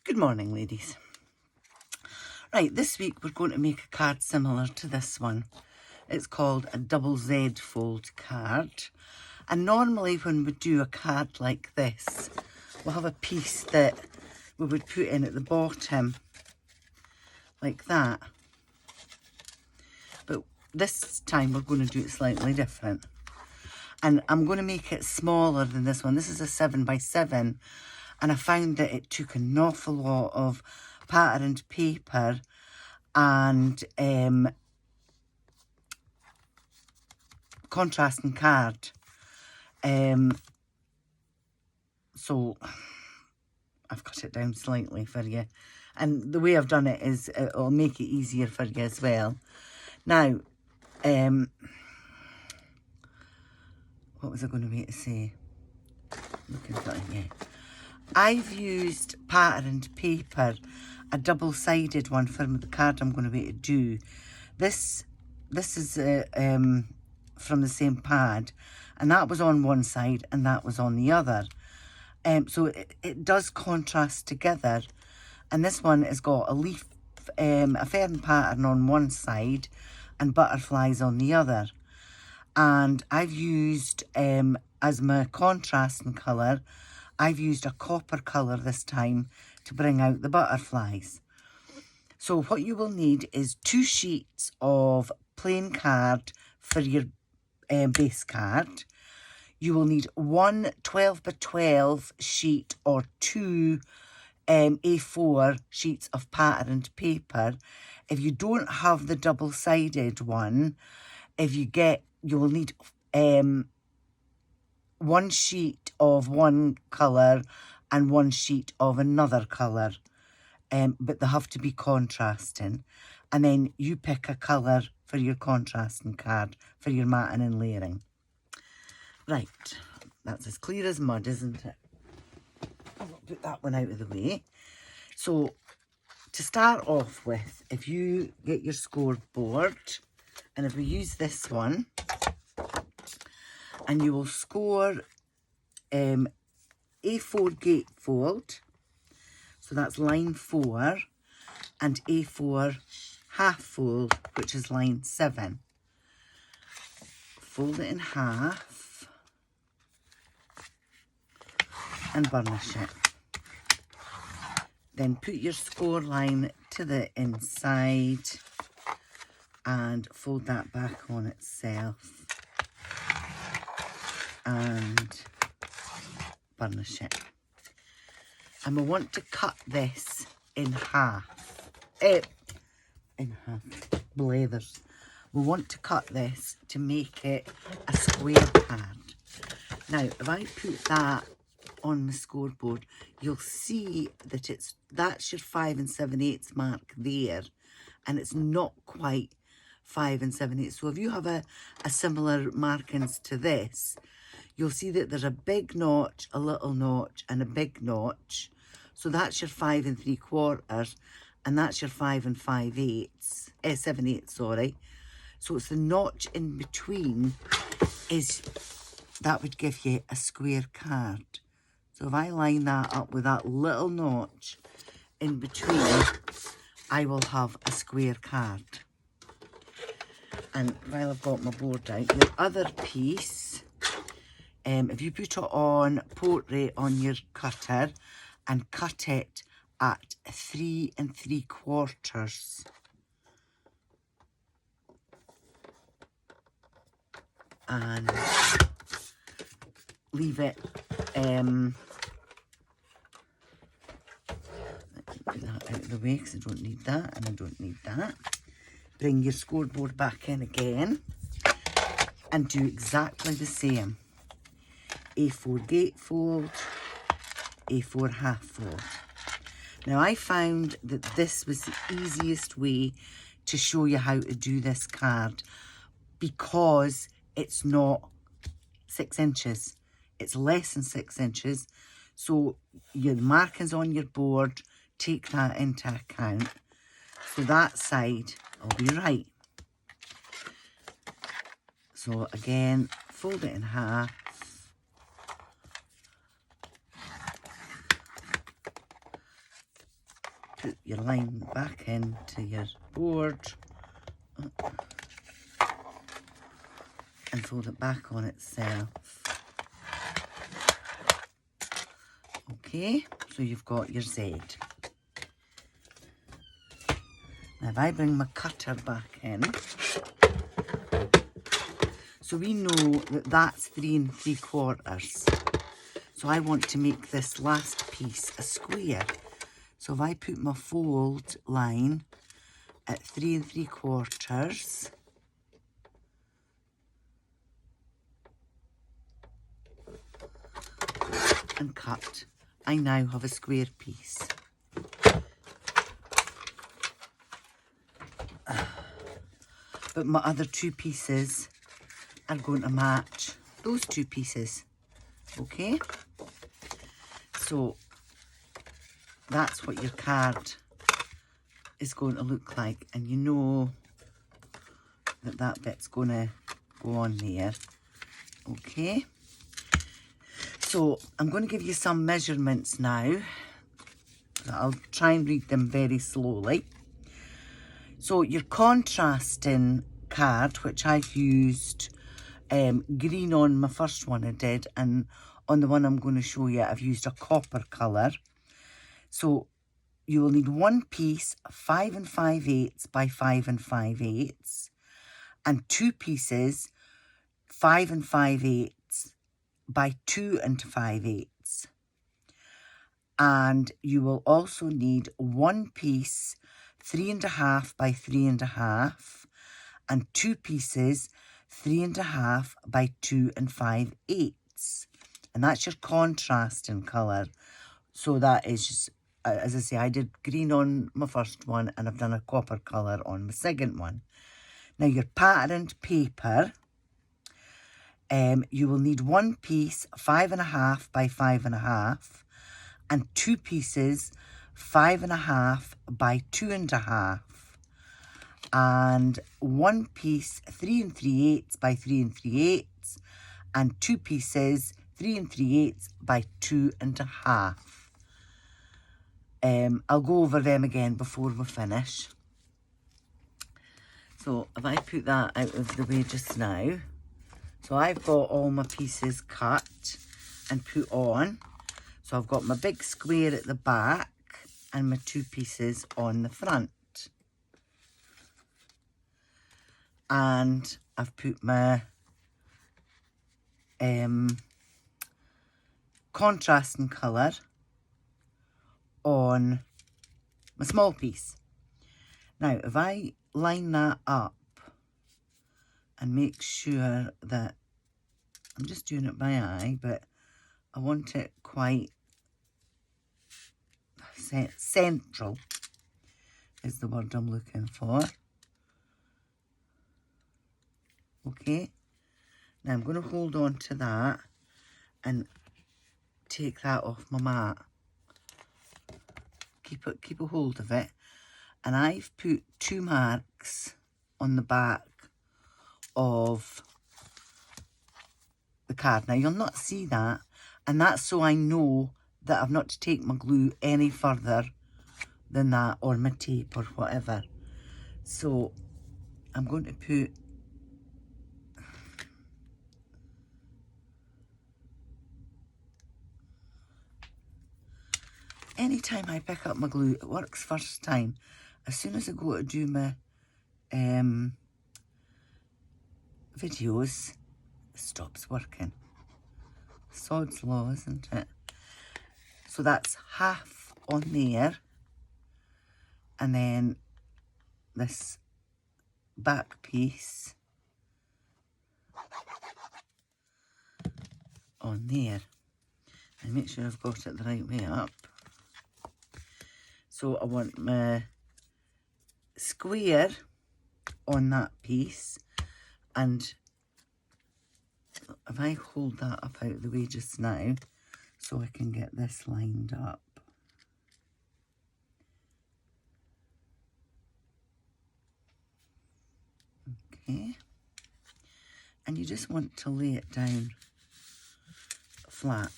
Good morning, ladies. Right, this week we're going to make a card similar to this one. It's called a double Z fold card. And normally when we do a card like this, we'll have a piece that we would put in at the bottom, like that. But this time we're going to do it slightly different. And I'm going to make it smaller than this one. This is a 7x7. And I found that it took an awful lot of patterned paper and contrasting card. So I've cut it down slightly for you. And the way I've done it is it'll make it easier for you as well. Now, what was I going to wait to say? Looking for it, yeah. I've used patterned paper, a double-sided one for the card I'm going to do. This is from the same pad, and that was on one side and that was on the other. So it does contrast together, and this one has got a leaf, a fern pattern on one side and butterflies on the other. And I've used, as my contrasting colour, I've used a copper colour this time to bring out the butterflies. So what you will need is 2 sheets of plain card for your base card. You will need one 12x12 sheet or 2 A4 sheets of patterned paper. If you don't have the double-sided one, you will need 1 sheet of one colour and 1 sheet of another colour, but they have to be contrasting. And then you pick a colour for your contrasting card for your matting and layering. Right, that's as clear as mud, isn't it? I'll put that one out of the way. So to start off with, if you get your scoreboard, and if we use this one, and you will score A4 gatefold, so that's line 4, and A4 half fold, which is line 7. Fold it in half and burnish it. Then put your score line to the inside and fold that back on itself and burnish it. And we want to cut this in half. Blathers. We want to cut this to make it a square card. Now, if I put that on the scoreboard, you'll see that that's your 5 7/8 mark there, and it's not quite 5 7/8. So if you have a similar markings to this, you'll see that there's a big notch, a little notch, and a big notch. So that's your 5 3/4, and that's your 5 5/8, 7/8, sorry. So it's the notch in between that would give you a square card. So if I line that up with that little notch in between, I will have a square card. And while I've got my board out, your other piece, if you put it on portrait on your cutter and cut it at 3 3/4, and leave it, put that out of the way because I don't need that and I don't need that. Bring your scoreboard back in again and do exactly the same. A4 gatefold, A4 half fold. Now I found that this was the easiest way to show you how to do this card because it's not 6 inches. It's less than 6 inches. So your markings on your board, take that into account. So that side will be right. So again, fold it in half. put your line back into your board and fold it back on itself. Okay, so you've got your Z. Now if I bring my cutter back in, so we know that that's 3 3/4. So I want to make this last piece a square. So if I put my fold line at 3 3/4 and cut, I now have a square piece. But my other 2 pieces are going to match those 2 pieces. Okay? So that's what your card is going to look like. And you know that that bit's going to go on there. Okay? So I'm going to give you some measurements now. I'll try and read them very slowly. So your contrasting card, which I've used green on my first one I did, and on the one I'm going to show you I've used a copper colour. So you will need one piece 5 5/8 by 5 5/8 and 2 pieces 5 5/8 by 2 5/8. And you will also need one piece 3 1/2 by 3 1/2 and 2 pieces 3 1/2 by 2 5/8. And that's your contrasting colour. So that is just, as I say, I did green on my first one and I've done a copper colour on my second one. Now your patterned paper, you will need one piece 5 1/2 by 5 1/2 and 2 pieces 5 1/2 by 2 1/2 and one piece 3 3/8 by 3 3/8 and 2 pieces 3 3/8 by 2 1/2. I'll go over them again before we finish. So if I put that out of the way just now, so I've got all my pieces cut and put on. So I've got my big square at the back and my 2 pieces on the front. And I've put my contrasting colour on my small piece. Now, if I line that up and make sure that, I'm just doing it by eye, but I want it quite central is the word I'm looking for. Okay, now I'm going to hold on to that and take that off my mat. Keep a hold of it. And I've put 2 marks on the back of the card. Now you'll not see that, and that's so I know that I've not to take my glue any further than that, or my tape or whatever. So I'm going to put anytime I pick up my glue, it works first time. As soon as I go to do my videos, it stops working. Sod's law, isn't it? So that's half on there, and then this back piece on there. And make sure I've got it the right way up. So I want my square on that piece, and if I hold that up out of the way just now so I can get this lined up. Okay, and you just want to lay it down flat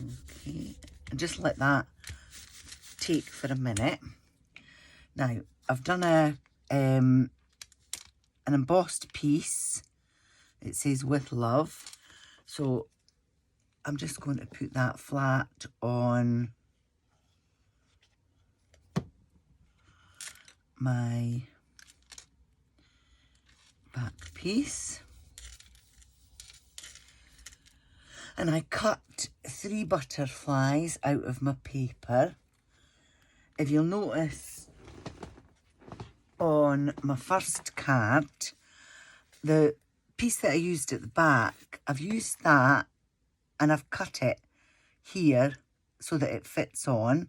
Okay, and just let that take for a minute. Now, I've done an embossed piece. It says with love. So I'm just going to put that flat on my back piece. And I cut 3 butterflies out of my paper. If you'll notice on my first card, the piece that I used at the back, I've used that and I've cut it here so that it fits on,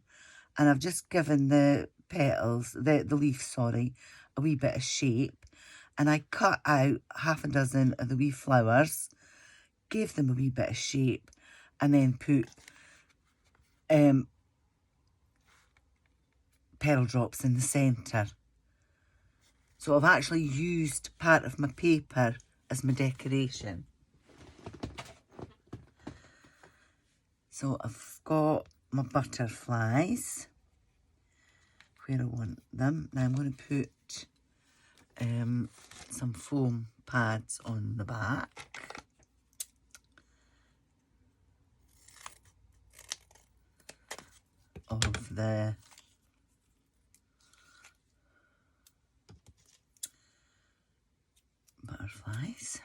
and I've just given the petals, the leaf, sorry, a wee bit of shape, and I cut out half a dozen of the wee flowers, gave them a wee bit of shape, and then put pearl drops in the centre. So I've actually used part of my paper as my decoration. So I've got my butterflies where I want them. Now I'm going to put some foam pads on the back. Of the butterflies,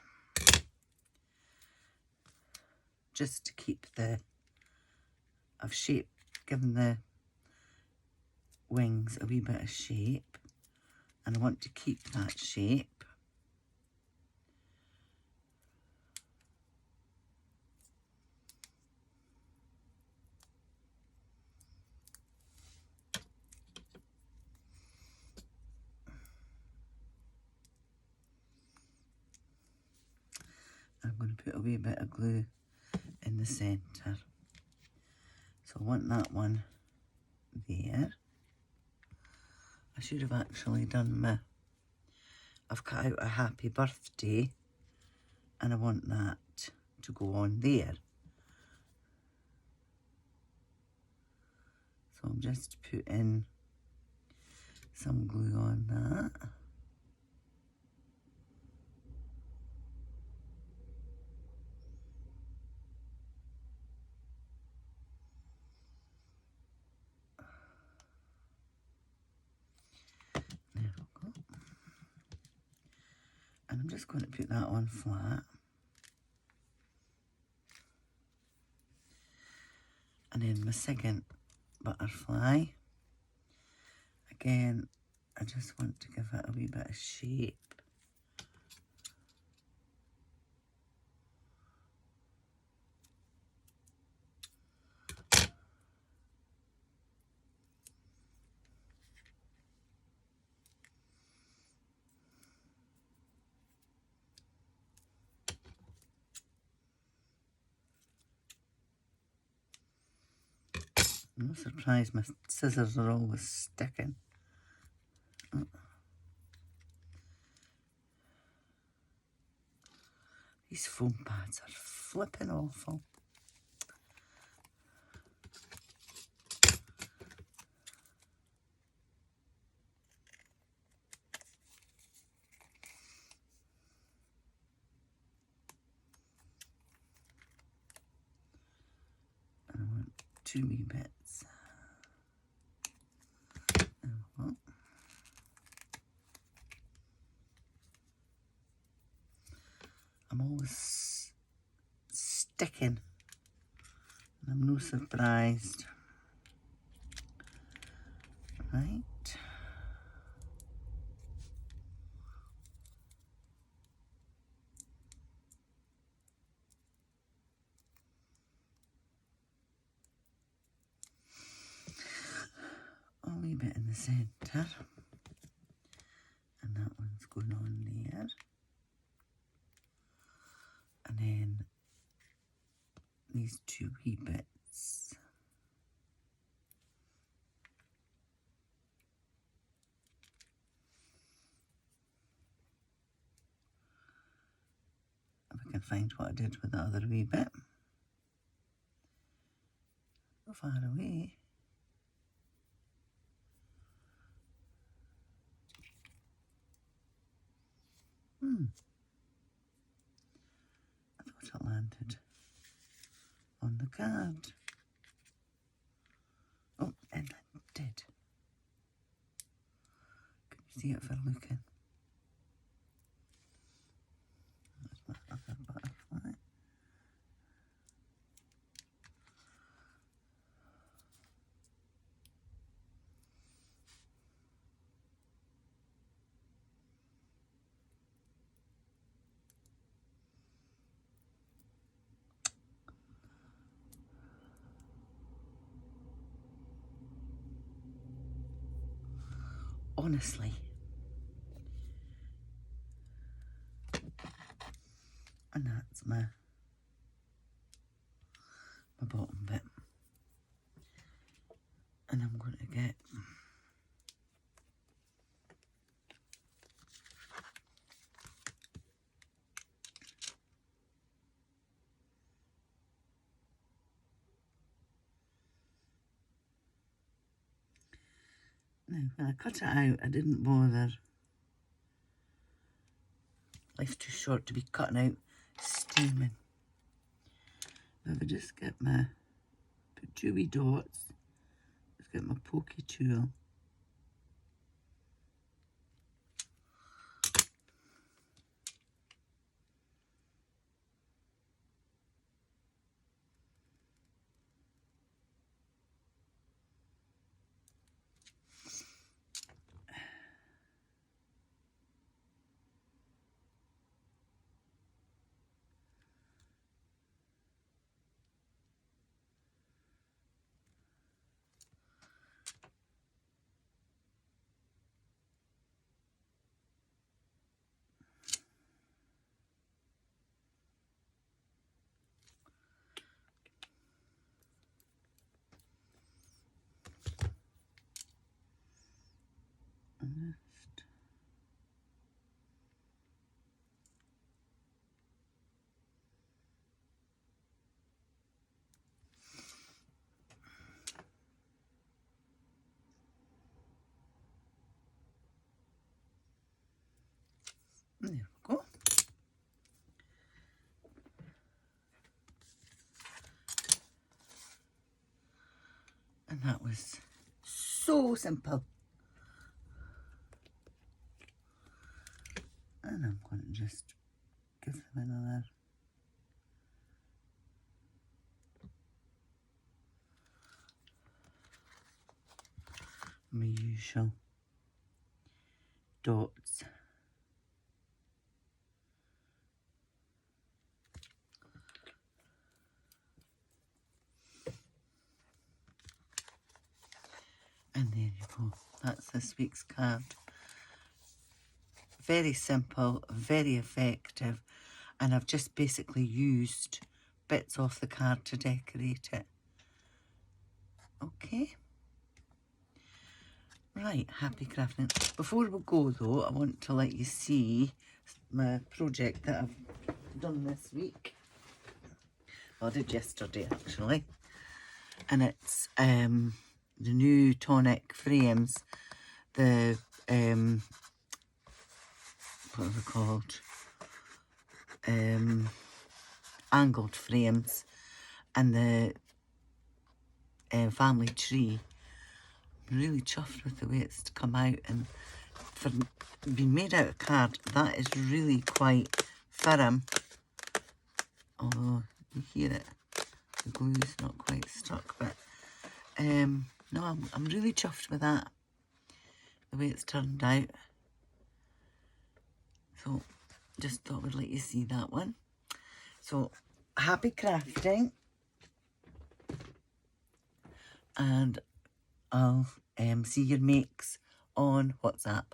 just to keep I've given the wings a wee bit of shape, and I want to keep that shape. I'm going to put a wee bit of glue in the centre. So I want that one there. I should have actually done I've cut out a happy birthday, and I want that to go on there. So I'm just putting some glue on that. There we go. And I'm just going to put that on flat. And then my second butterfly, again, I just want to give it a wee bit of shape. I'm not surprised my scissors are always sticking. Oh. These foam pads are flipping awful. And I want 2 wee bits. I'm always sticking, and I'm no surprised. Right. A wee bit in the centre, and that one's going on there. And then these 2 wee bits. If I can find what I did with the other wee bit. far away. I thought it landed on the card. Oh, and it did. Can you see it if I'm looking? There's my other butterfly. Honestly. And that's my bottom bit. And I'm going to get now when I cut it out I didn't bother. Life's too short to be cutting out steaming. If I just get my put 2 wee dots, just get my pokey tool. There we go. And that was so simple. And I'm going to just give them another my usual dots. And there you go. That's this week's card. Very simple, very effective, and I've just basically used bits off the card to decorate it. Okay. Right, happy crafting. Before we go though, I want to let you see my project that I've done this week. Well, I did yesterday actually. And it's the new Tonic frames. The what are they called? Angled frames, and the family tree. I'm really chuffed with the way it's come out, and for being made out of card, that is really quite firm. Although you hear it, the glue's not quite stuck, but no, I'm really chuffed with that, the way it's turned out. So just thought we'd let you see that one. So happy crafting, and I'll see your makes on WhatsApp.